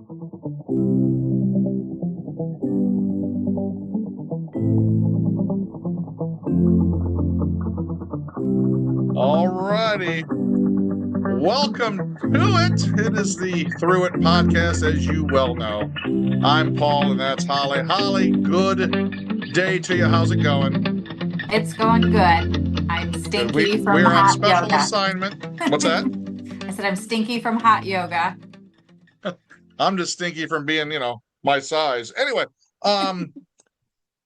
All righty. Welcome to it. It is the Through It podcast, as you well know. I'm Paul, and that's Holly. Holly, good day to you. How's it going? It's going good. I'm Good. stinky from We're on hot special yoga. assignment. What's that? I said I'm stinky from hot yoga. I'm just stinky from being, my size. Anyway, um,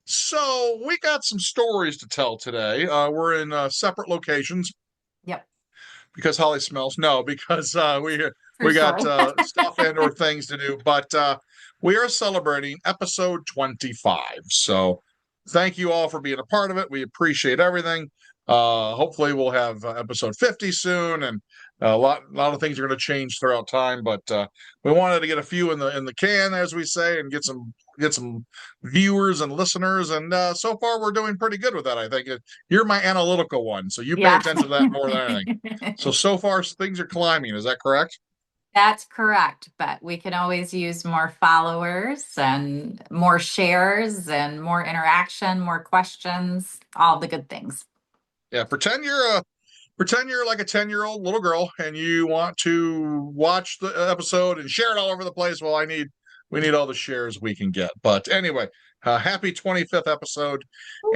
so we got some stories to tell today. We're in separate locations Yep, because Holly smells. No, because we true got story. stuff and or things to do. But we are celebrating episode 25. So thank you all for being a part of it. We appreciate everything. Hopefully we'll have episode 50 soon, and a lot of things are going to change throughout time. But we wanted to get a few in the can, as we say, and get some viewers and listeners. And so far we're doing pretty good with that. I think you're my analytical one, so you pay Yeah. attention to that more than anything. So far things are climbing. Is that correct? That's correct, but we can always use more followers and more shares and more interaction, more questions, all the good things. Yeah. Pretend you're like a 10-year-old little girl and you want to watch the episode and share it all over the place. Well, we need all the shares we can get. But anyway, happy 25th episode,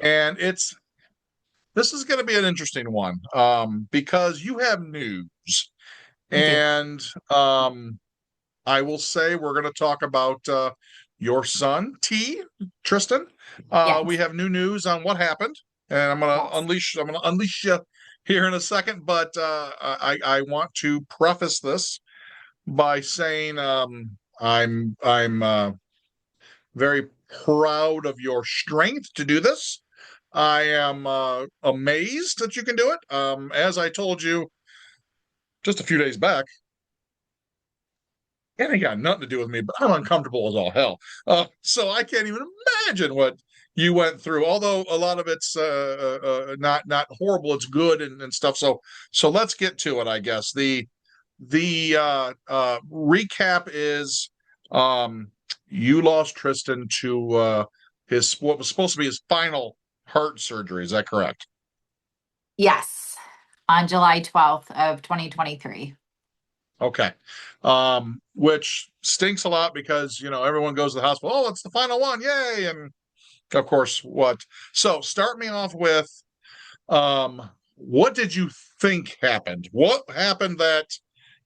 and this is going to be an interesting one because you have news. I do. And I will say we're going to talk about your son, Tristin. We Yes. have new news on what happened, and Yes. I'm going to unleash you here in a second. But I want to preface this by saying I'm very proud of your strength to do this. I am amazed that you can do it. As I told you just a few days back, and it got nothing to do with me, but I'm uncomfortable as all hell. So I can't even imagine what you went through. Although a lot of it's not horrible, it's good and stuff. So let's get to it. I guess the recap is you lost Tristin to his what was supposed to be his final heart surgery. Is that correct? Yes. On July 12th of 2023. Okay. Which stinks a lot because, everyone goes to the hospital. Oh, it's the final one. Yay. And of course, what? So start me off with, what did you think happened? What happened that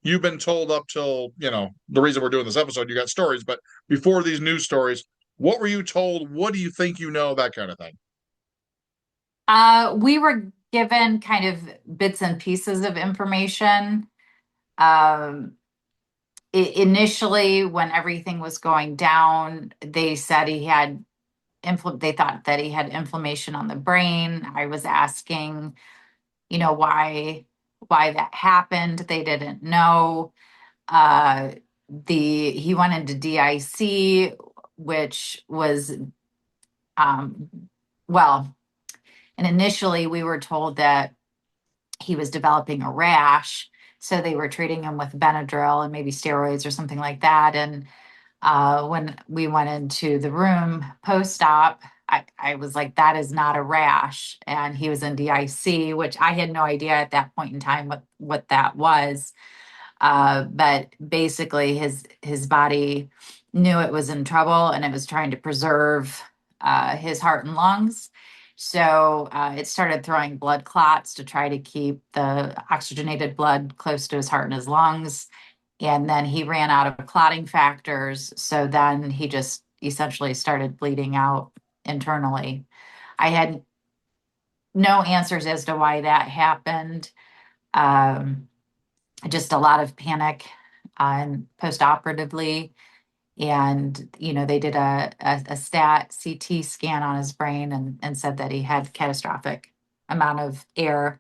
you've been told up till, the reason we're doing this episode, you got stories, but before these news stories, what were you told? What do you think you know? That kind of thing. We were given kind of bits and pieces of information. Um, Initially, when everything was going down, they said they thought that he had inflammation on the brain. I was asking, why that happened. They didn't know. Uh, he went into DIC, which was um, well, and initially we were told that he was developing a rash. So they were treating him with Benadryl and maybe steroids or something like that. And when we went into the room post op, I was like, that is not a rash. And he was in DIC, which I had no idea at that point in time what that was. But basically, his body knew it was in trouble and it was trying to preserve his heart and lungs. So it started throwing blood clots to try to keep the oxygenated blood close to his heart and his lungs. And then he ran out of clotting factors. So then he just essentially started bleeding out internally. I had no answers as to why that happened. Um, just a lot of panic post-operatively. And, they did a stat CT scan on his brain and said that he had catastrophic amount of air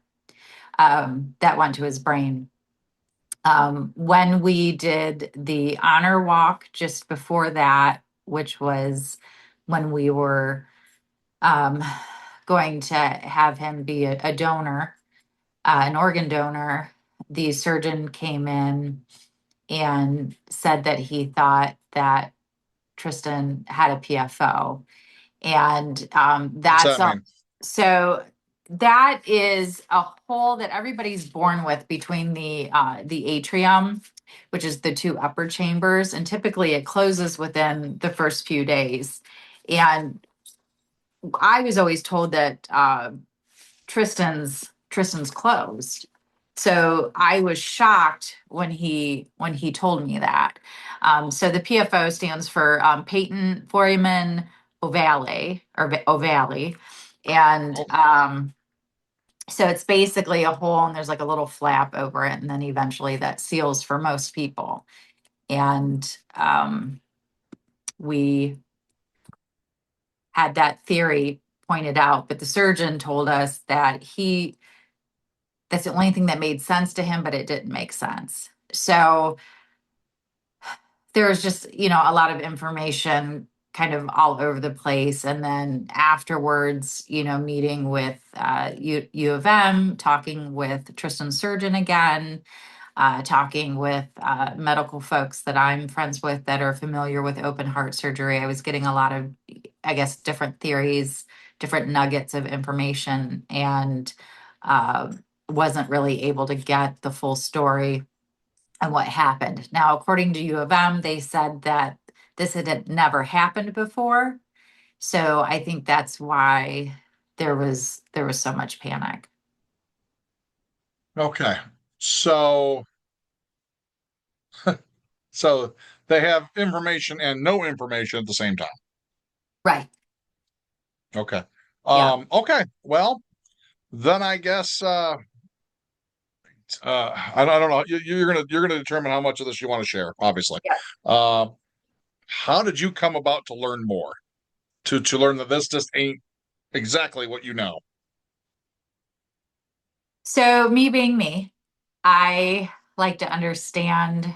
that went to his brain. When we did the honor walk just before that, which was when we were um, going to have him be a donor, an organ donor, the surgeon came in and said that he thought that Tristin had a PFO. And What's that's that a, mean? so that is a hole that everybody's born with between the atrium, which is the two upper chambers, and typically it closes within the first few days. And I was always told that Tristan's closed. So I was shocked when he told me that. So the PFO stands for patent foramen ovale or ovale, and Oh, so it's basically a hole, and there's like a little flap over it, and then eventually that seals for most people. And we had that theory pointed out, but the surgeon told us that that's the only thing that made sense to him, but it didn't make sense. So there was just, a lot of information kind of all over the place. And then afterwards, meeting with U of M, talking with Tristan's surgeon again, talking with medical folks that I'm friends with that are familiar with open heart surgery. I was getting a lot of, I guess, different theories, different nuggets of information, and uh, wasn't really able to get the full story and what happened. Now, according to U of M, they said that this had never happened before. So I think that's why there was so much panic. okay. So, so they have information and no information at the same time. Right. Okay. Yeah. Okay. Well, then I guess I don't know. You're gonna determine how much of this you want to share, obviously. Yeah. Uh, how did you come about to learn more? To learn that this just ain't exactly what you know. So me being me, I like to understand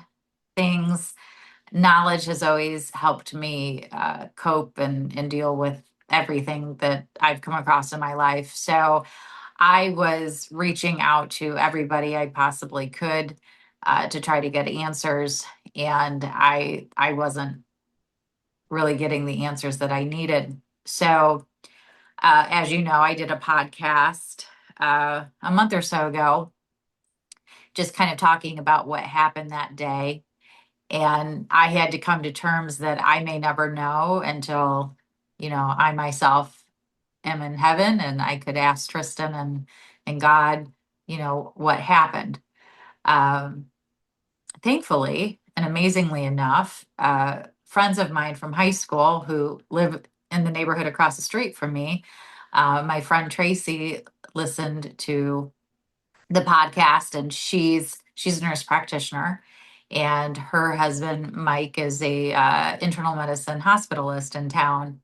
things. Knowledge has always helped me cope and deal with everything that I've come across in my life. So I was reaching out to everybody I possibly could to try to get answers, and I wasn't really getting the answers that I needed. So, as you know, I did a podcast a month or so ago, just kind of talking about what happened that day. And I had to come to terms that I may never know until, I myself am in heaven and I could ask Tristin and God, what happened. Um, Thankfully and amazingly enough, friends of mine from high school who live in the neighborhood across the street from me, my friend Tracy listened to the podcast, and she's a nurse practitioner, and her husband Mike is a internal medicine hospitalist in town,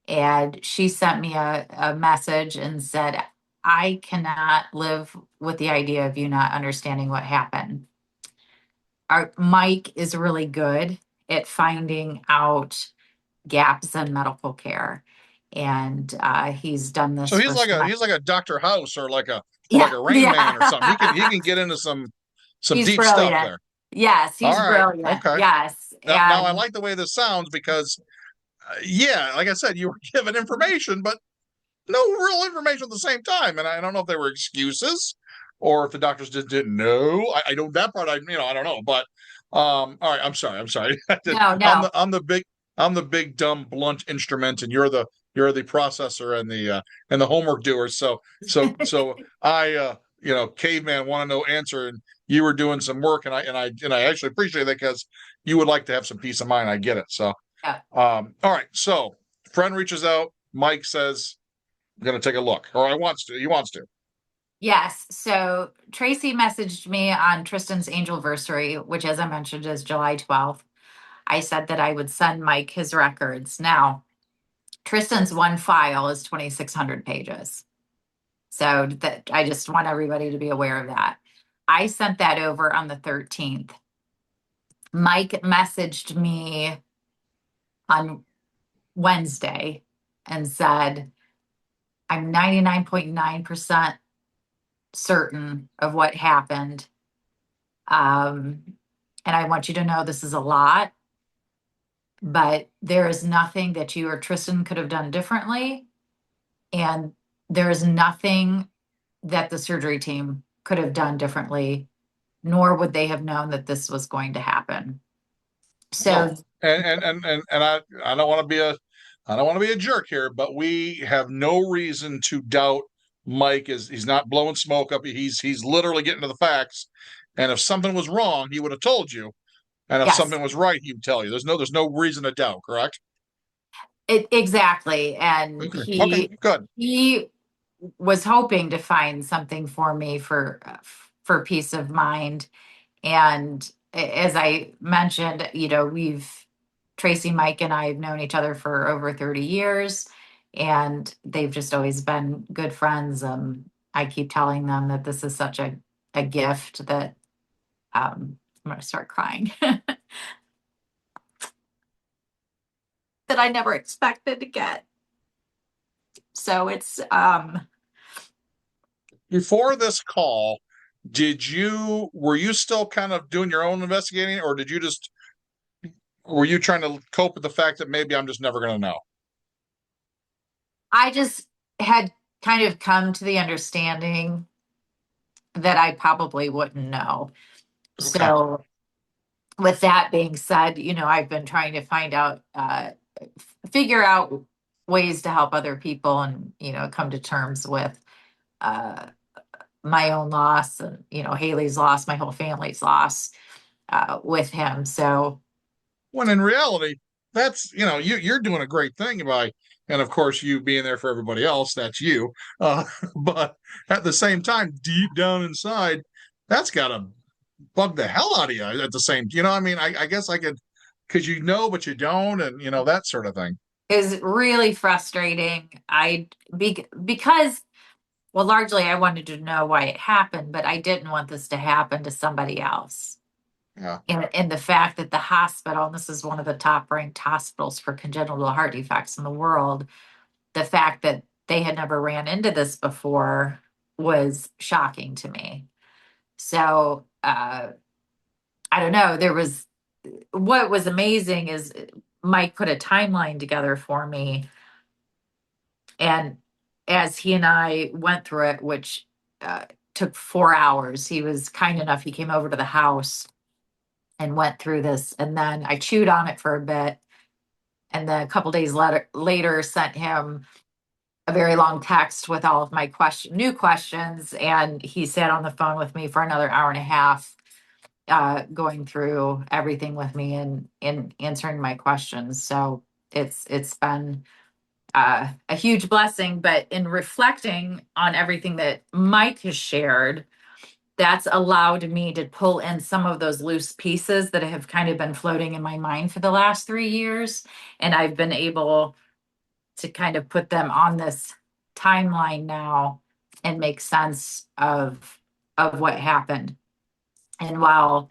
and she sent me a message and said, I cannot live with the idea of you not understanding what happened. Our Mike is really good at finding out gaps in medical care, and he's done So this for so. he's like a Dr. House or like Yeah, a Rain Man or something. yeah. He can get into some He's deep stuff brilliant. there. Yes, All he's right. brilliant. Okay. Yes. Now I And like the way this sounds because yeah, like I said, you were given information, but no real information at the same time. And I don't know if they were excuses or if the doctors just didn't know. I don't that part. I don't know. But all right. I'm sorry. I'm sorry. no, I'm no. the big dumb blunt instrument, and you're the processor and the homework doer. So I caveman want to know answer, and you were doing some work, and I actually appreciate that because you would like to have some peace of mind. I get it. So Yeah. all right. So friend reaches out. Mike says, I'm going to take a look, or I wants to. He wants to. Yes. So Tracy messaged me on Tristan's anniversary, which, as I mentioned, is July 12th. I said that I would send Mike his records. Now, Tristan's one file is 2,600 pages. So that I just want everybody to be aware of that. I sent that over on the 13th. Mike messaged me on Wednesday and said, I'm 99.9% certain of what happened. Um, And I want you to know this is a lot, but there is nothing that you or Tristan could have done differently. And there is nothing that the surgery team could have done differently, nor would they have known that this was going to happen. So, No, and I don't want to be a I don't want to be a jerk here, but we have no reason to doubt Mike. Is he's not blowing smoke up. He's literally getting to the facts. And if something was wrong, he would have told you. And if yes, something was right, he would tell you. There's no reason to doubt, correct? exactly. And Okay. Okay, good. he was hoping to find something for me for peace of mind. And as I mentioned, Tracy, Mike, and I have known each other for over 30 years, and they've just always been good friends. I keep telling them that this is such a gift that I'm going to start crying that I never expected to get. So it's, Before this call, were you still kind of doing your own investigating, or did you just were you trying to cope with the fact that maybe I'm just never going to know? I just had kind of come to the understanding that I probably wouldn't know. Okay. So with that being said, I've been trying to figure out ways to help other people and, come to terms with uh, my own loss and, Haley's loss, my whole family's loss with him. So, When in reality, that's you're doing a great thing by, and of course you being there for everybody else. That's you. Uh, but at the same time, deep down inside, that's got to bug the hell out of you. At the same, I mean, I guess I could, because but you don't, and that sort of thing. is really frustrating. Because, well, largely I wanted to know why it happened, but I didn't want this to happen to somebody else. Yeah. And the fact that the hospital, and this is one of the top ranked hospitals for congenital heart defects in the world, the fact that they had never ran into this before was shocking to me. So I don't know. What was amazing is Mike put a timeline together for me. And as he and I went through it, which took 4 hours, he was kind enough. He came over to the house and went through this. And then I chewed on it for a bit. And then a couple days later sent him a very long text with all of my new questions. And he sat on the phone with me for another hour and a half, going through everything with me and answering my questions. So it's been a huge blessing. But in reflecting on everything that Mike has shared, that's allowed me to pull in some of those loose pieces that have kind of been floating in my mind for the last 3 years. And I've been able to kind of put them on this timeline now and make sense of what happened. And while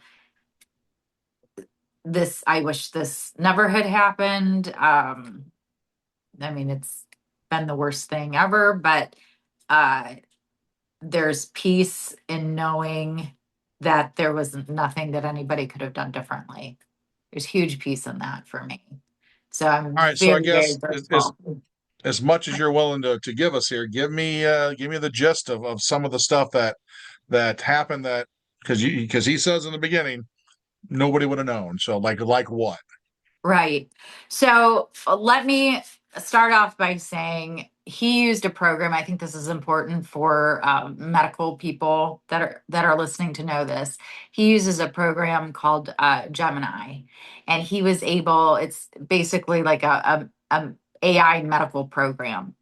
I wish this never had happened. I mean, it's been the worst thing ever, but uh, there's peace in knowing that there was nothing that anybody could have done differently. There's huge peace in that for me. So I'm All right. So I very, very guess grateful. as much as you're willing to give us here, give me the gist of some of the stuff that happened, that because he says in the beginning nobody would have known. So like what? Right. So let me start off by saying he used a program. I think this is important for medical people that are listening to know this. He uses a program called Gemini, and he was able. It's basically like a AI medical program.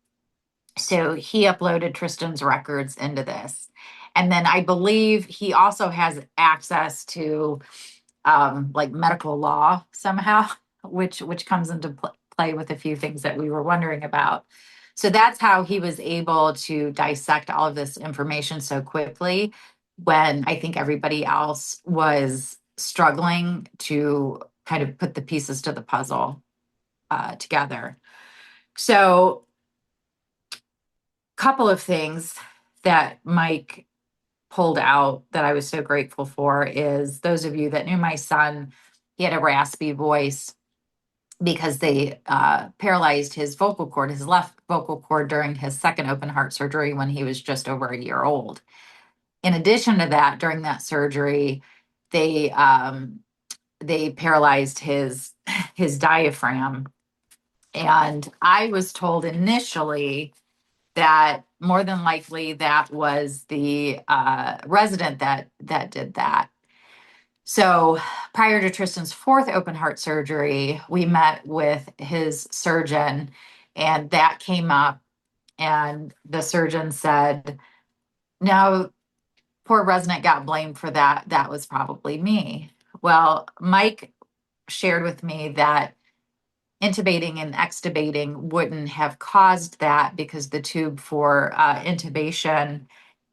So he uploaded Tristan's records into this, and then I believe he also has access to like medical law somehow, which comes into play with a few things that we were wondering about. So that's how he was able to dissect all of this information so quickly when I think everybody else was struggling to kind of put the pieces to the puzzle together. So, couple of things that Mike pulled out that I was so grateful for is those of you that knew my son, he had a raspy voice because they paralyzed his vocal cord, his left vocal cord, during his second open heart surgery when he was just over a year old. In addition to that, during that surgery, they paralyzed his diaphragm. And I was told initially that more than likely that was the resident that did that. So prior to Tristan's fourth open heart surgery, we met with his surgeon, and that came up. And the surgeon said, "No, poor resident got blamed for that. That was probably me." Well, Mike shared with me that intubating and extubating wouldn't have caused that because the tube for intubation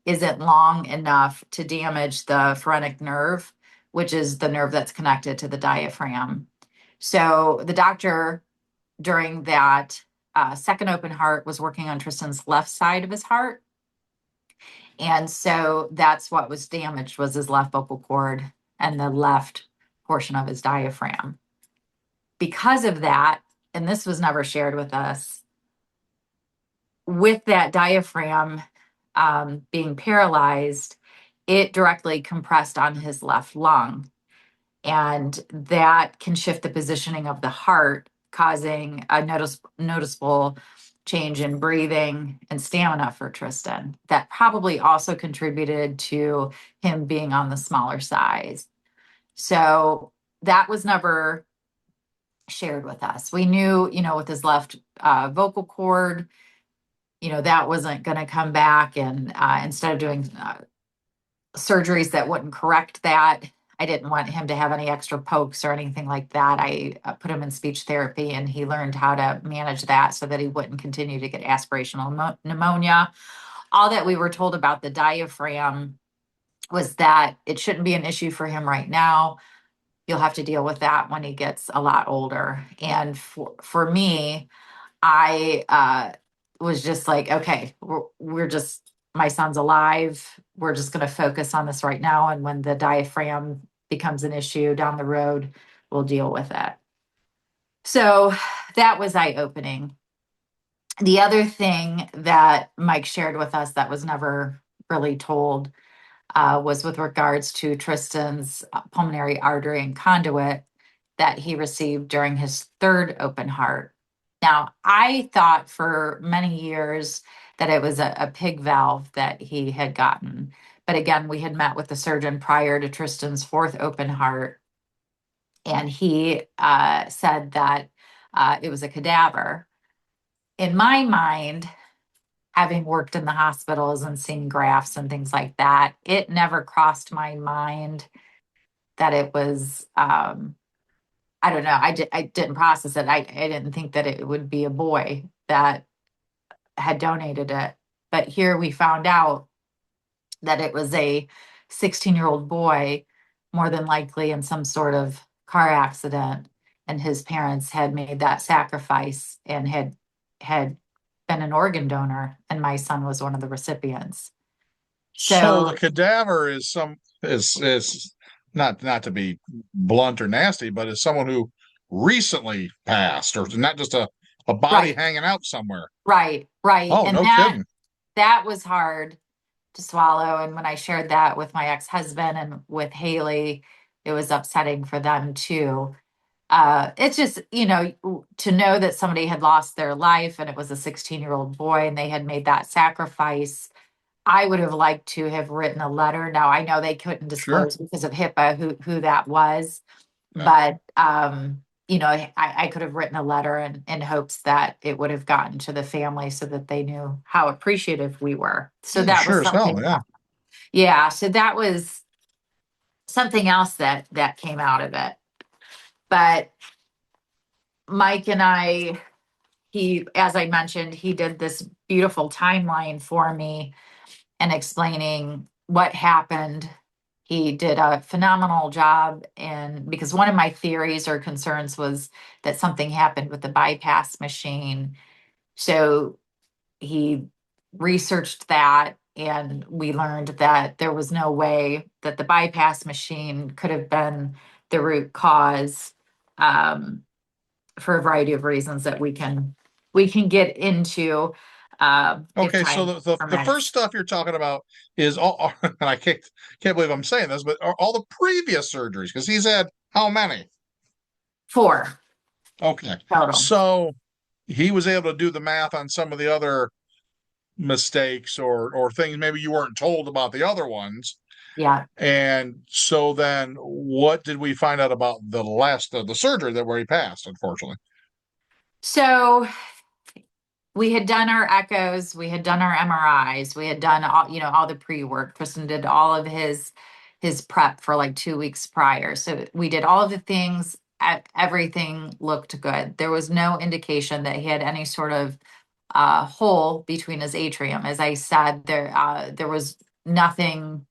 isn't long enough to damage the phrenic nerve, which is the nerve that's connected to the diaphragm. So the doctor during that second open heart was working on Tristan's left side of his heart. And so that's what was damaged, was his left vocal cord and the left portion of his diaphragm. Because of that, and this was never shared with us, with that diaphragm being paralyzed, it directly compressed on his left lung. And that can shift the positioning of the heart, causing a noticeable change in breathing and stamina for Tristan. That probably also contributed to him being on the smaller size. So that was never shared with us. We knew, with his left vocal cord, that wasn't going to come back. And instead of doing surgeries that wouldn't correct that, I didn't want him to have any extra pokes or anything like that. I put him in speech therapy, and he learned how to manage that so that he wouldn't continue to get aspirational pneumonia. All that we were told about the diaphragm was that it shouldn't be an issue for him right now. You'll have to deal with that when he gets a lot older. And for me, I was just like, okay, we're just, my son's alive. We're just going to focus on this right now. And when the diaphragm becomes an issue down the road, we'll deal with it. So that was eye-opening. The other thing that Mike shared with us that was never really told was with regards to Tristan's pulmonary artery and conduit that he received during his third open heart. Now, I thought for many years that it was a pig valve that he had gotten. But again, we had met with the surgeon prior to Tristan's fourth open heart, and he said that it was a cadaver. In my mind, having worked in the hospitals and seen grafts and things like that, it never crossed my mind that it was, I don't know, I didn't process it. I didn't think that it would be a boy that had donated it. But here we found out that it was a 16-year-old boy, more than likely in some sort of car accident, and his parents had made that sacrifice and had been an organ donor, and my son was one of the recipients. So the So cadaver is not to be blunt or nasty, but is someone who recently passed, or not just a body right, hanging out somewhere. right. Oh, And no kidding. that was hard to swallow. And when I shared that with my ex-husband and with Haley, it was upsetting for them too. It's just, to know that somebody had lost their life and it was a 16-year-old boy and they had made that sacrifice. I would have liked to have written a letter. Now I know they couldn't Sure. disclose because of HIPAA who that was, Yeah. but I could have written a letter in hopes that it would have gotten to the family so that they knew how appreciative we were. So Yeah, that was sure as hell. something. Yeah. Yeah, so that was something else that came out of it. But Mike and I, he, as I mentioned, he did this beautiful timeline for me and explaining what happened. He did a phenomenal job. And because one of my theories or concerns was that something happened with the bypass machine. So he researched that and we learned that there was no way that the bypass machine could have been the root cause, um, for a variety of reasons that we can get into, if Okay, so time the first permits. stuff you're talking about is all, and I can't believe I'm saying this, but are all the previous surgeries because he's had how many? 4 Okay, total. so he was able to do the math on some of the other mistakes or things maybe you weren't told about the other ones. Yeah. And so then, what did we find out about the last of the surgery that where he passed? Unfortunately, So we had done our echoes, we had done our MRIs, we had done all the pre-work. Tristan did all of his prep for like 2 weeks prior. So we did all of the things. Everything looked good. There was no indication that he had any sort of hole between his atrium. As I said, there was nothing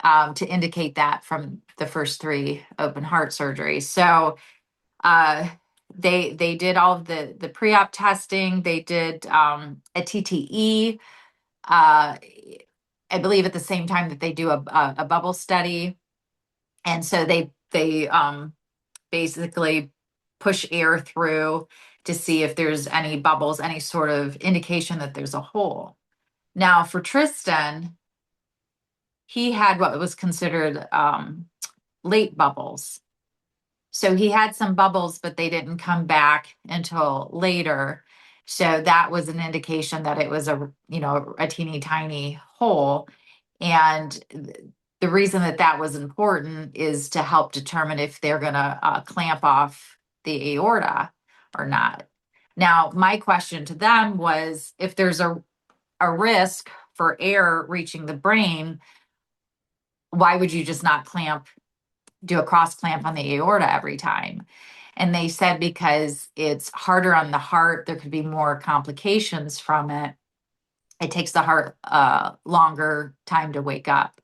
to indicate that from the first 3 open heart surgeries. So uh, they did all of the pre-op testing. They did a TTE. I believe at the same time that they do a bubble study, and so they basically push air through to see if there's any bubbles, any sort of indication that there's a hole. Now for Tristan, he had what was considered late bubbles. So he had some bubbles, but they didn't come back until later. So that was an indication that it was a teeny tiny hole. And the reason that that was important is to help determine if they're going to clamp off the aorta or not. Now, my question to them was if there's a risk for air reaching the brain, why would you just not do a cross clamp on the aorta every time? And they said because it's harder on the heart, there could be more complications from it. It takes the heart longer time to wake up.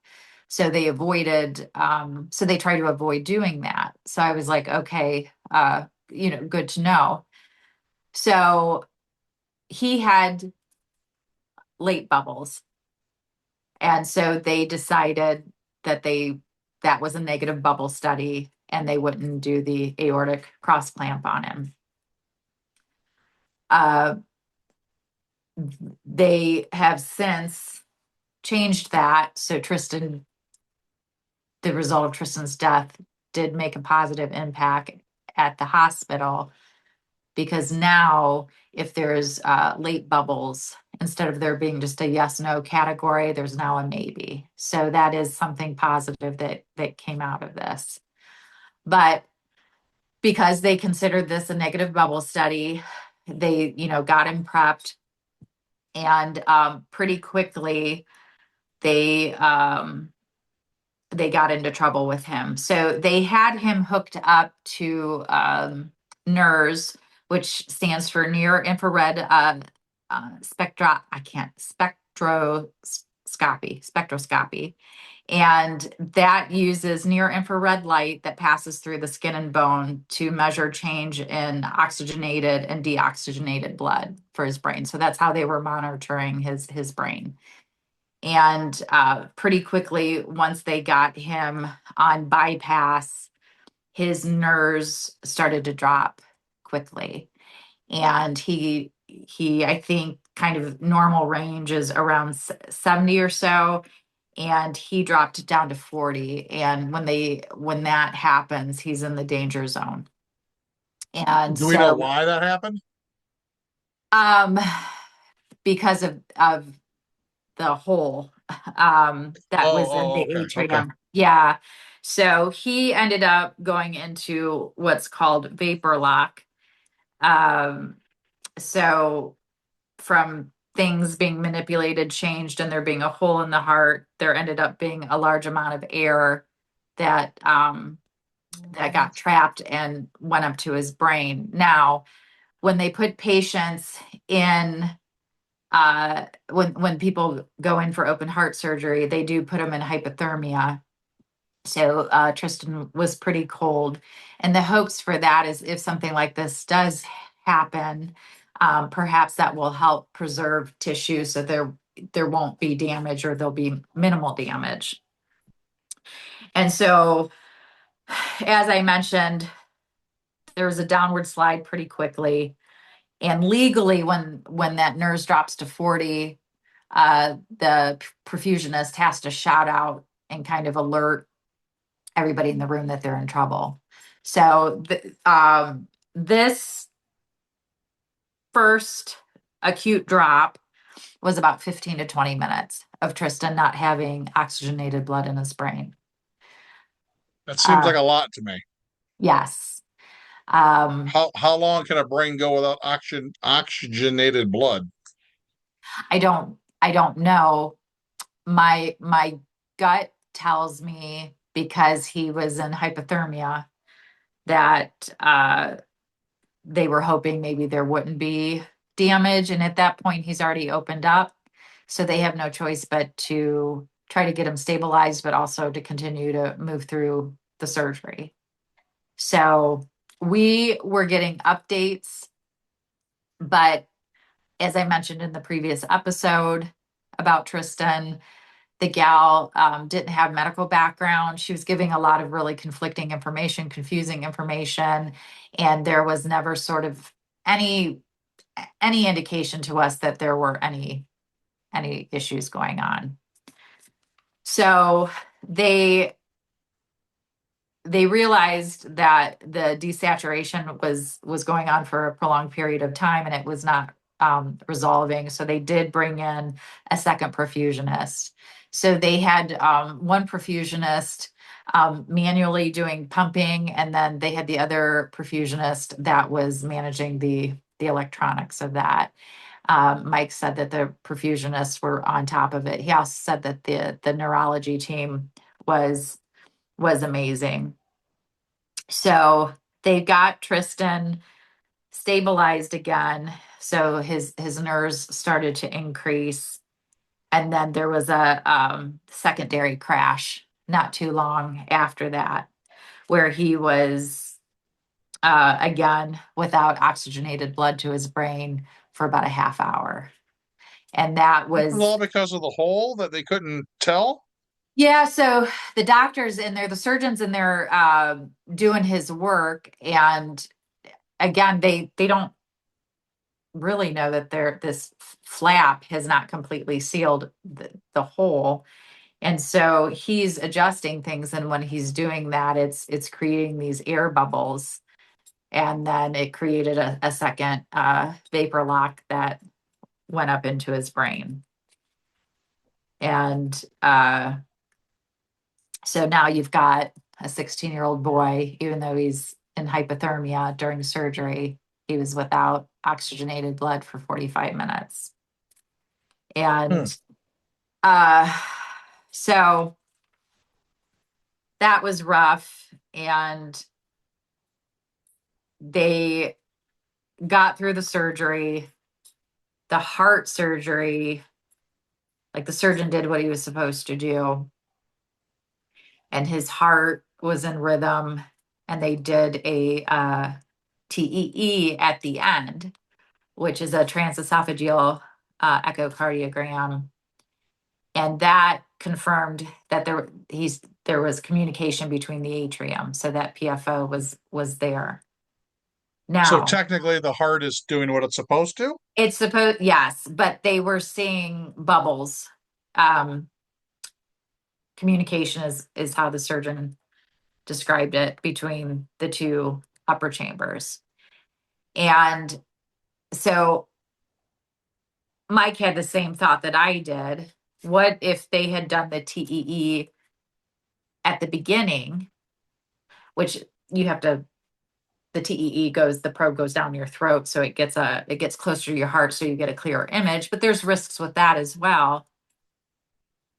So so they try to avoid doing that. So I was like, okay, good to know. So he had late bubbles. And so they decided that was a negative bubble study and they wouldn't do the aortic cross clamp on him. Uh, they have since changed that. So the result of Tristan's death did make a positive impact at the hospital because now if there's late bubbles, instead of there being just a yes no category, there's now a maybe. So that is something positive that came out of this. But because they considered this a negative bubble study, they got him prepped, and pretty quickly they they got into trouble with him. So they had him hooked up to NIRS, which stands for near infrared spectroscopy. And that uses near infrared light that passes through the skin and bone to measure change in oxygenated and deoxygenated blood for his brain. So that's how they were monitoring his brain. And pretty quickly, once they got him on bypass, his nerves started to drop quickly. And I think, kind of normal range is around 70 or so. And he dropped it down to 40. And when that happens, he's in the danger zone. And do we know so, why that happened? um, because of the hole that was in Oh, the okay, okay. atrium. Yeah. So he ended up going into what's called vapor lock. Um, so from things being manipulated, changed, and there being a hole in the heart, there ended up being a large amount of air that got trapped and went up to his brain. Now, when they put patients in when people go in for open heart surgery, they do put them in hypothermia. So Tristan was pretty cold, and the hopes for that is if something like this does happen, perhaps that will help preserve tissue so there there won't be damage or there'll be minimal damage. And so, as I mentioned, there was a downward slide pretty quickly. And legally, when that NERS drops to 40, the perfusionist has to shout out and kind of alert everybody in the room that they're in trouble. So this first acute drop was about 15 to 20 minutes of Tristin not having oxygenated blood in his brain. That seems Uh, like a lot to me. yes. Um, How long can a brain go without oxygenated blood? I don't know. My gut tells me, because he was in hypothermia, that they were hoping maybe there wouldn't be damage. And at that point, he's already opened up. So they have no choice but to try to get him stabilized, but also to continue to move through the surgery. So we were getting updates, but as I mentioned in the previous episode about Tristin, the gal didn't have medical background. She was giving a lot of really conflicting information, confusing information, and there was never sort of any indication to us that there were any issues going on. So they realized that the desaturation was going on for a prolonged period of time, and it was not resolving. So they did bring in a second perfusionist. So they had one perfusionist manually doing pumping, and then they had the other perfusionist that was managing the electronics of that. Mike said that the perfusionists were on top of it. He also said that the neurology team was amazing. So they got Tristin stabilized again. So his nerves started to increase. And then there was a secondary crash not too long after that, where he was again without oxygenated blood to his brain for about a half hour. And that This is was, all because of the hole that they couldn't tell. yeah. So the doctors in there, the surgeons in there doing his work. And again, they don't really know that this flap has not completely sealed the hole. And so he's adjusting things. And when he's doing that, it's creating these air bubbles. And then it created a second vapor lock that went up into his brain. And so now you've got a 16-year-old boy, even though he's in hypothermia during surgery, he was without oxygenated blood for 45 minutes. Hmm. And so that was rough. And they got through the surgery, the heart surgery, like the surgeon did what he was supposed to do. And his heart was in rhythm. And they did a TEE at the end, which is a transesophageal echocardiogram. And that confirmed that there was communication between the atrium, so that PFO was there. So Now, technically, the heart is doing what it's supposed to. it's supposed, yes, but they were seeing bubbles. Um, Communication is how the surgeon described it between the two upper chambers. And so Mike had the same thought that I did. What if they had done the TEE at the beginning, which you have to, the TEE goes, the probe goes down your throat, so it gets closer to your heart, so you get a clearer image, but there's risks with that as well.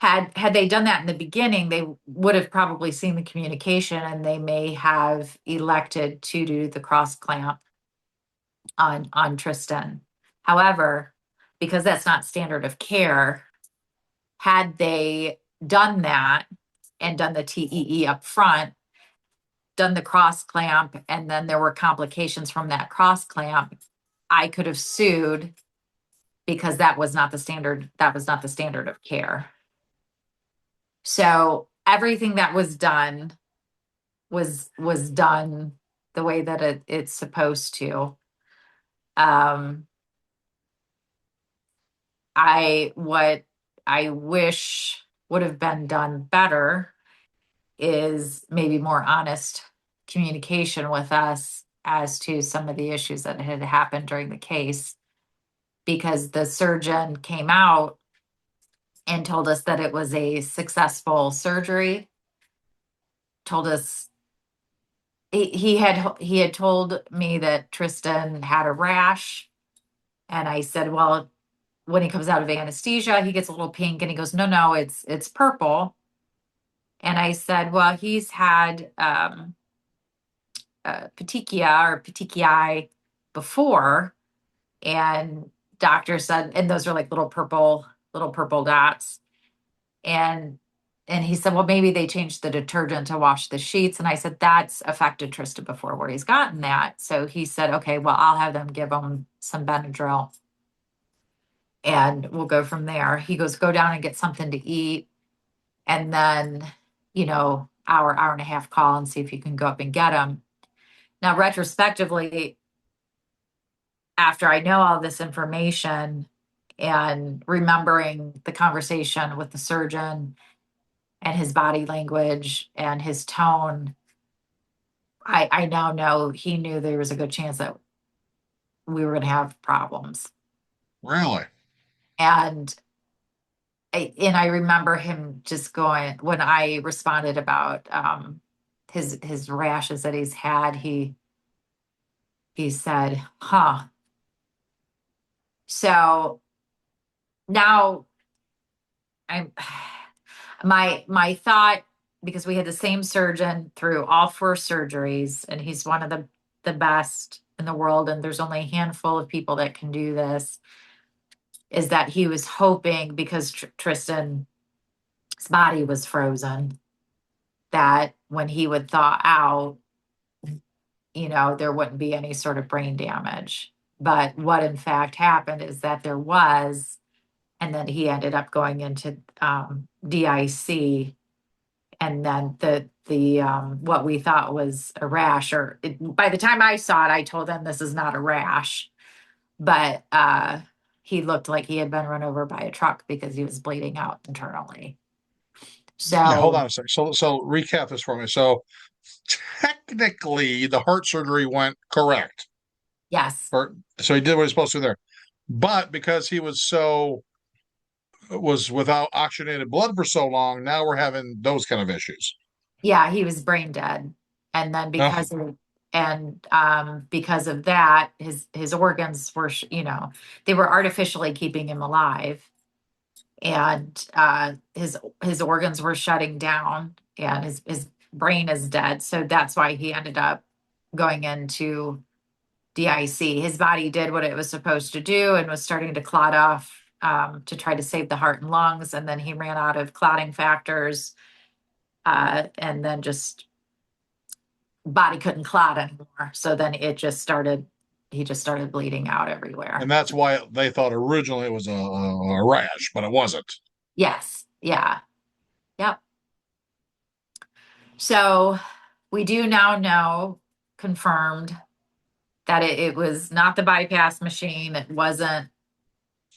Had they done that in the beginning, they would have probably seen the communication, and they may have elected to do the cross clamp on Tristin. However, because that's not standard of care, had they done that and done the TEE up front, done the cross clamp, and then there were complications from that cross clamp, I could have sued because that was not the standard. That was not the standard of care. So everything that was done was done the way that it's supposed to. Um, what I wish would have been done better is maybe more honest communication with us as to some of the issues that had happened during the case, because the surgeon came out and told us that it was a successful surgery, told us he had told me that Tristin had a rash, and I said, well, when he comes out of anesthesia he gets a little pink, and he goes, no, it's purple. And I said, well, he's had petechia or petechiae before, and doctor said, and those are like little purple dots. And he said, well, maybe they changed the detergent to wash the sheets. And I said, that's affected Tristan before where he's gotten that. So he said, okay, well, I'll have them give him some Benadryl and we'll go from there. He goes, go down and get something to eat. And then, hour and a half call and see if you can go up and get him. Now, retrospectively, after I know all this information and remembering the conversation with the surgeon and his body language and his tone, I now know he knew there was a good chance that we were going to have problems. Really? And I remember him just going, when I responded about his rashes that he's had, he said, huh. So now I'm my thought, because we had the same surgeon through all four surgeries, and he's one of the best in the world, and there's only a handful of people that can do this, is that he was hoping, because Tristan's body was frozen, that when he would thaw out, there wouldn't be any sort of brain damage. But what in fact happened is that there was, and then he ended up going into DIC, and then the what we thought was a rash, or by the time I saw it, I told him this is not a rash, but he looked like he had been run over by a truck because he was bleeding out internally. Yeah, hold So on a second. So recap this for me. So technically the heart surgery went correct. yes, Or so he did what he was supposed to there. But because he was without oxygenated blood for so long, now we're having those kind of issues. yeah, he was brain dead, and then Oh, because of that, his organs were, they were artificially keeping him alive, and his organs were shutting down, and his brain is dead. So that's why he ended up going into DIC. His body did what it was supposed to do and was starting to clot off, to try to save the heart and lungs, and then he ran out of clotting factors, and then just body couldn't clot anymore. So then he just started bleeding out everywhere. and that's why they thought originally it was a rash, but it wasn't. Yes. Yeah. Yep. So we do now know, confirmed, that it was not the bypass machine. It wasn't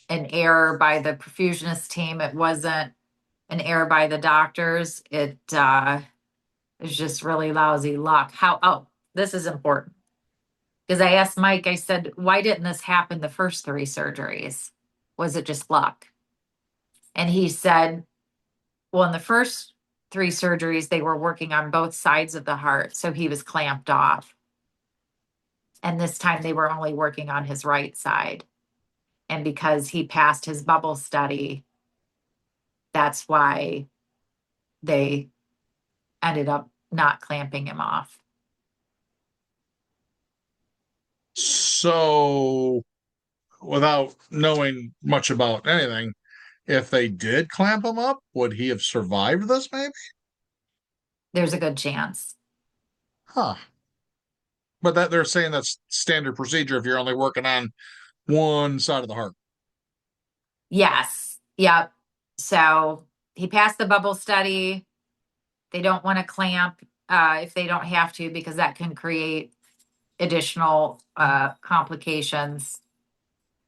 an error by the perfusionist team. It wasn't an error by the doctors. It was just really lousy luck. Oh, this is important. Because I asked Mike, I said, why didn't this happen the first three surgeries? Was it just luck? And he said, well, in the first three surgeries, they were working on both sides of the heart. So he was clamped off. And this time they were only working on his right side. And because he passed his bubble study, that's why they ended up not clamping him off. So without knowing much about anything, if they did clamp him up, would he have survived this maybe? There's a good chance. Huh. But that they're saying that's standard procedure if you're only working on one side of the heart. Yes. Yep. So he passed the bubble study. They don't want to clamp if they don't have to, because that can create additional complications.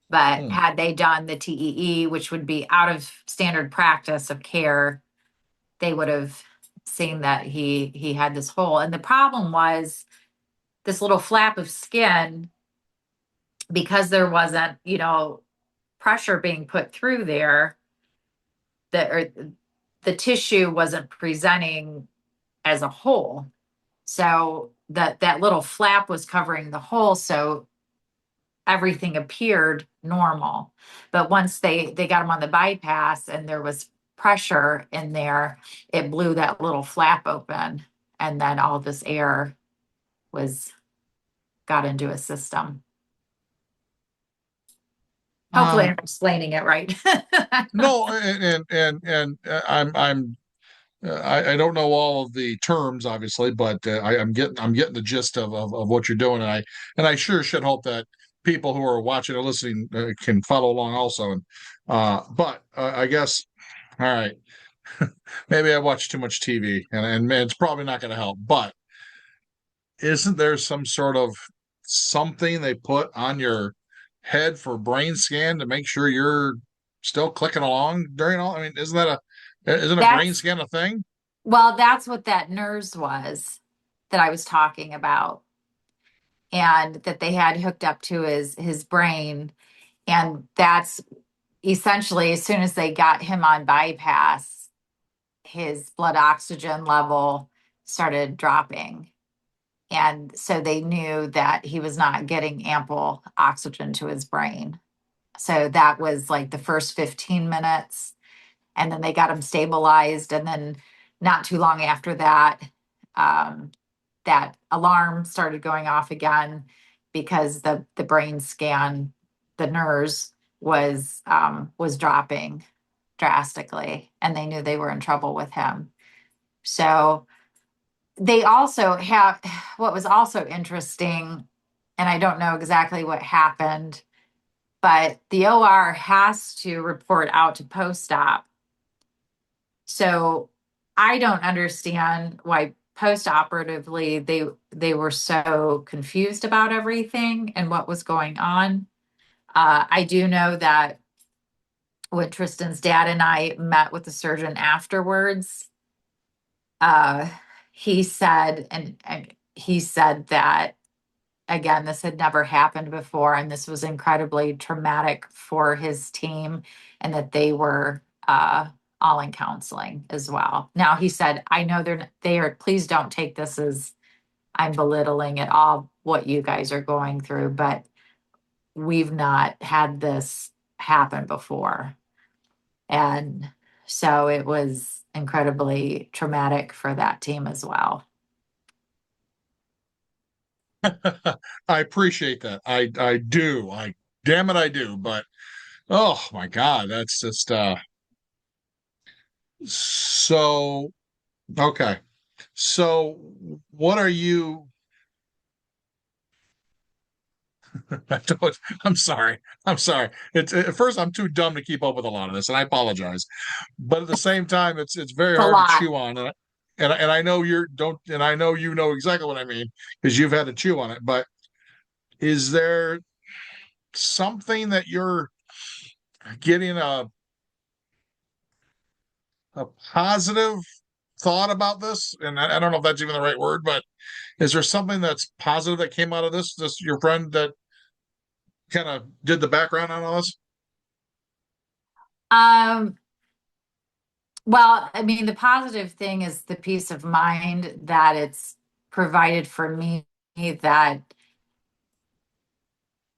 But Hmm. had they done the TEE, which would be out of standard practice of care, they would have seen that he had this hole. And the problem was this little flap of skin, because there wasn't, pressure being put through there, the tissue wasn't presenting as a whole. So that little flap was covering the hole, so everything appeared normal. But once they got him on the bypass and there was pressure in there, it blew that little flap open, and then all this air was got into his system. Hopefully, Um, I'm explaining it right. no, I don't know all of the terms, obviously, but I'm getting the gist of what you're doing, and I sure should hope that people who are watching or listening can follow along also. And but I guess all right, maybe I watch too much TV, and it's probably not going to help. But isn't there some sort of something they put on your head for brain scan to make sure you're still clicking along during all? I mean, isn't a brain That's scan a thing? well, that's what that nurse was that I was talking about, and that they had hooked up to his brain. And that's essentially, as soon as they got him on bypass, his blood oxygen level started dropping. And so they knew that he was not getting ample oxygen to his brain. So that was like the first 15 minutes. And then they got him stabilized. And then not too long after that, um, that alarm started going off again, because the brain scan, the NERS was dropping drastically, and they knew they were in trouble with him. So they also have, what was also interesting, and I don't know exactly what happened, but the OR has to report out to post-op. So I don't understand why post-operatively they were so confused about everything and what was going on. I do know that when Tristan's dad and I met with the surgeon afterwards, uh, he said that, again, this had never happened before, and this was incredibly traumatic for his team, and that they were all in counseling as well. Now, he said, I know they are, please don't take this as I'm belittling at all what you guys are going through, but we've not had this happen before. And so it was incredibly traumatic for that team as well. I appreciate that. I do. I damn it, I do. But oh my God, that's just so okay. So what are you? I don't, I'm sorry. I'm sorry. It's at first I'm too dumb to keep up with a lot of this, and I apologize. But at the same time, it's very It's a hard to lot. chew on, and I know you're don't, and I know you know exactly what I mean because you've had to chew on it. But is there something that you're getting a positive thought about this? And I don't know if that's even the right word, but is there something that's positive that came out of this? This your friend that kind of did the background on all this? Um, well, I mean, the positive thing is the peace of mind that it's provided for me, that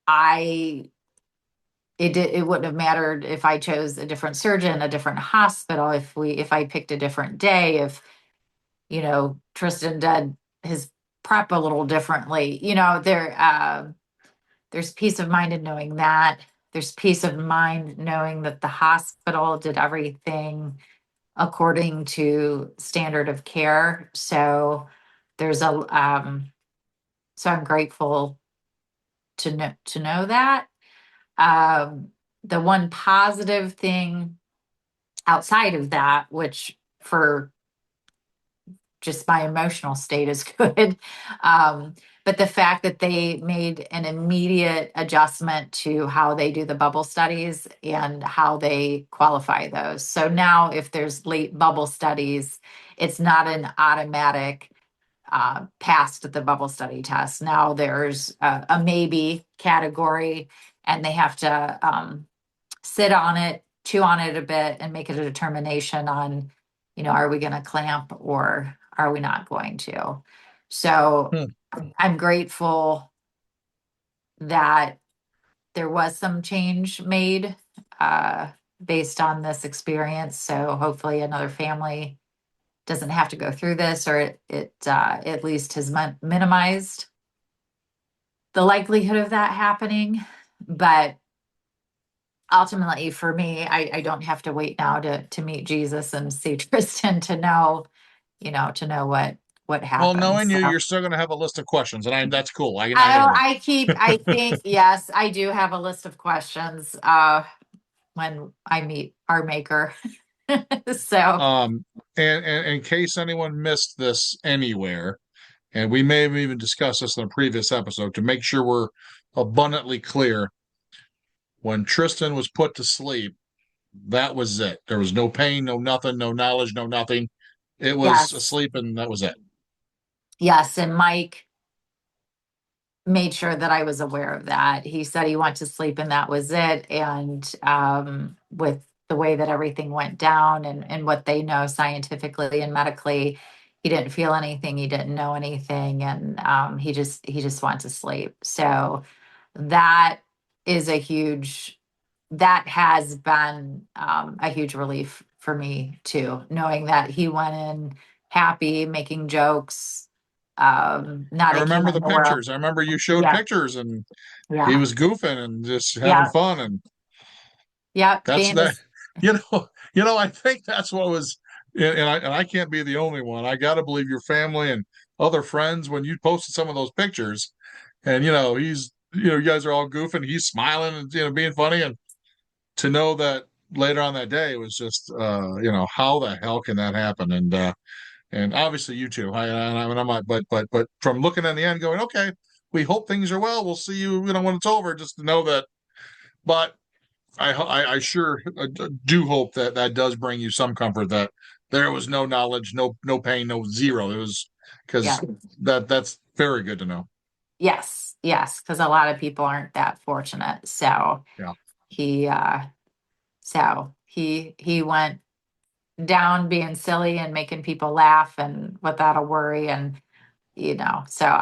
I it wouldn't have mattered if I chose a different surgeon, a different hospital, if I picked a different day, if Tristan did his prep a little differently. There's peace of mind in knowing that. There's peace of mind knowing that the hospital did everything according to standard of care. There's a so I'm grateful to know that. Um, the one positive thing outside of that, which for just my emotional state is good. But the fact that they made an immediate adjustment to how they do the bubble studies and how they qualify those. So now, if there's late bubble studies, it's not an automatic passed the bubble study test. Now there's a maybe category, and they have to sit on it, chew on it a bit, and make a determination on, are we going to clamp or are we not going to? So Hmm. I'm grateful that there was some change made uh, based on this experience. So hopefully another family doesn't have to go through this, or it at least has minimized the likelihood of that happening. But ultimately for me, I don't have to wait now to meet Jesus and see Tristan to know what Well, happens. knowing you, So you're still going to have a list of questions, and that's cool. I know that. I think, yes, I do have a list of questions when I meet our maker. So Um, and in case anyone missed this anywhere, and we may have even discussed this in a previous episode, to make sure we're abundantly clear, when Tristan was put to sleep, that was it. There was no pain, no nothing, no knowledge, no nothing. It was yes, asleep, and that was it. yes, and Mike made sure that I was aware of that. He said he went to sleep and that was it. And with the way that everything went down and what they know scientifically and medically, he didn't feel anything. He didn't know anything, and he just went to sleep. So that is a huge. That has been a huge relief for me too, knowing that he went in happy, making jokes, not I a care remember in the the world. pictures. I remember you showed Yeah, pictures, and he yeah, was goofing and just having yeah, fun, and yeah. that's Being that. this, I think that's what was, and I can't be the only one. I got to believe your family and other friends when you posted some of those pictures, and you guys are all goofing, he's smiling and being funny, and to know that later on that day it was just how the hell can that happen? And obviously you too. I'm not, but from looking in the end, going, okay, we hope things are well. We'll see you, when it's over. Just to know that, but I sure do hope that that does bring you some comfort that there was no knowledge, no pain, no zero. It was yeah, because that's very good to know. yes, yes, because a lot of people aren't that fortunate. So Yeah. he, he went down being silly and making people laugh and without a worry, and so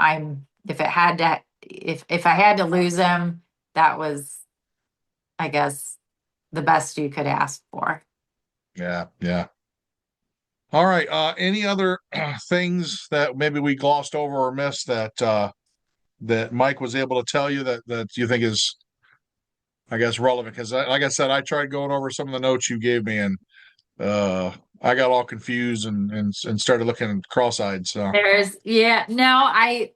if I had to lose him, that was, I guess, the best you could ask for. Yeah. Yeah. All right. Any other things that maybe we glossed over or missed that Mike was able to tell you that you think is, I guess, relevant? Because like I said, I tried going over some of the notes you gave me, and uh, I got all confused and started looking cross-eyed. So Yeah, no, I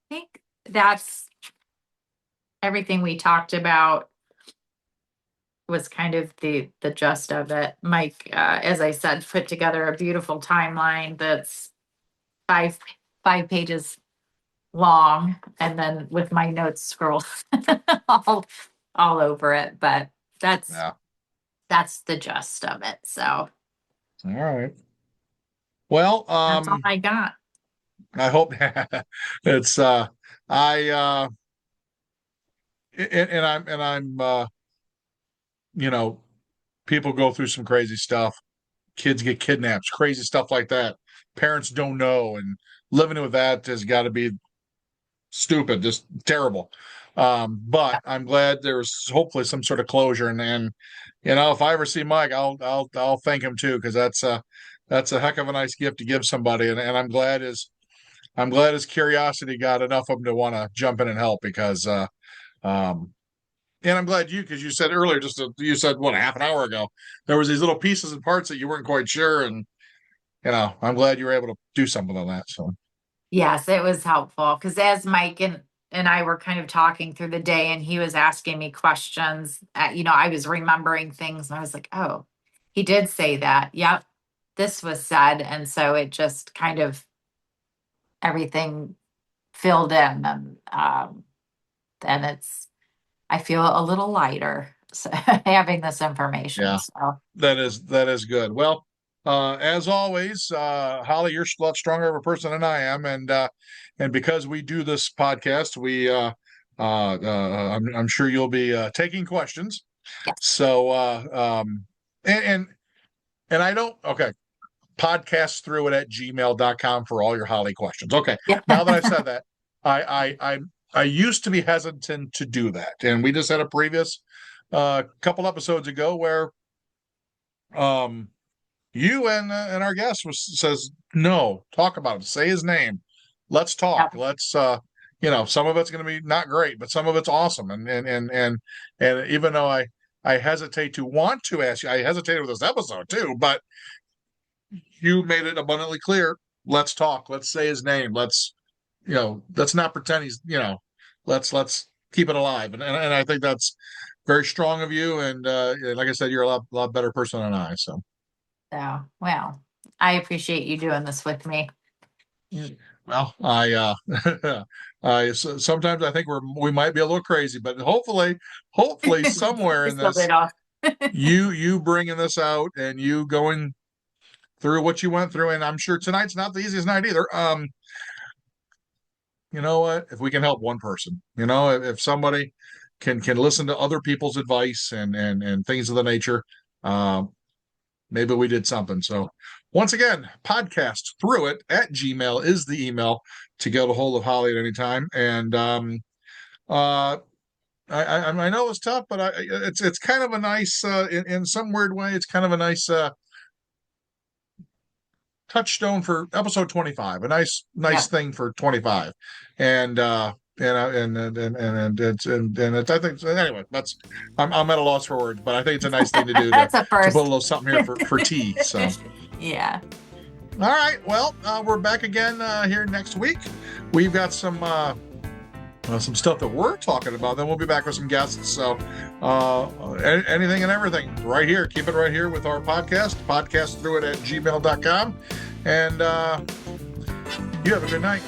think that's everything we talked about was kind of the gist of it. Mike, as I said, put together a beautiful timeline that's five five pages long, and then with my notes scrolled all all over it. But that's yeah. that's the gist of it. So All right. Well, that's all I got. I hope it's I and I'm you know people go through some crazy stuff. Kids get kidnapped, crazy stuff like that. Parents don't know, and living with that has got to be stupid, just terrible. But I'm glad there's hopefully some sort of closure, and if I ever see Mike, I'll thank him too, because that's a heck of a nice gift to give somebody, and I'm glad his curiosity got enough of him to want to jump in and help, because um and I'm glad because you said earlier, you said what, a half an hour ago, there was these little pieces and parts that you weren't quite sure, and I'm glad you were able to do something on that. So Yes, it was helpful because as Mike and and I were kind of talking through the day, and he was asking me questions. I was remembering things, and I was like, oh, he did say that. Yep, this was said. And so it just kind of everything filled in. And then I feel a little lighter having this information. Yeah, So, that is good. Well, as always, Holly, you're a lot stronger of a person than I am, and because we do this podcast, I'm sure you'll be taking questions. yes. So, and and and I don't. Okay, podcast through it at gmail.com for all your Holly questions. Okay, Yeah. now that I've said that, I used to be hesitant to do that, and we just had a previous couple episodes ago where you and our guest says no, talk about it, say his name, let's talk, Yep. let's some of it's going to be not great, but some of it's awesome, and even though I hesitate to want to ask you, I hesitated with this episode too, but you made it abundantly clear. Let's talk. Let's say his name. Let's not pretend he's, let's keep it alive. And I think that's very strong of you. And like I said, you're a lot better person than I. So, Well, I appreciate you doing this with me. well, sometimes I think we might be a little crazy, but hopefully somewhere in this, you bringing this out and you going through what you went through, and I'm sure tonight's not the easiest night either. You know what? If we can help one person, if somebody can listen to other people's advice and things of the nature, maybe we did something. So once again, podcast through it at Gmail is the email to get a hold of Holly at any time. And I know it's tough, but it's kind of a nice in some weird way. It's kind of a nice touchstone for episode 25, a nice thing for 25, and it's I think anyway. I'm at a loss for words, but I think it's a nice thing to do to put a little something here for tea. So yeah. All right. Well, we're back again here next week. We've got some stuff that we're talking about. Then we'll be back with some guests. So anything and everything right here. Keep it right here with our podcast through it at gmail.com. And you have a good night.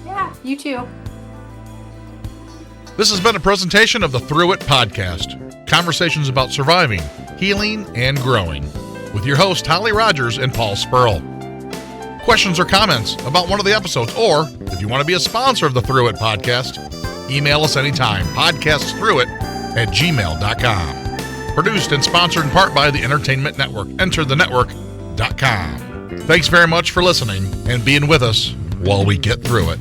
Yeah, you too. This has been a presentation of the Through It Podcast. Conversations about surviving, healing, and growing. With your hosts, Holly Rogers and Paul Spurl. Questions or comments about one of the episodes, or if you want to be a sponsor of the Through It Podcast, email us anytime, podcastthroughit@gmail.com. Produced and sponsored in part by the Entertainment Network, enterthenetwork.com. Thanks very much for listening and being with us while we get through it.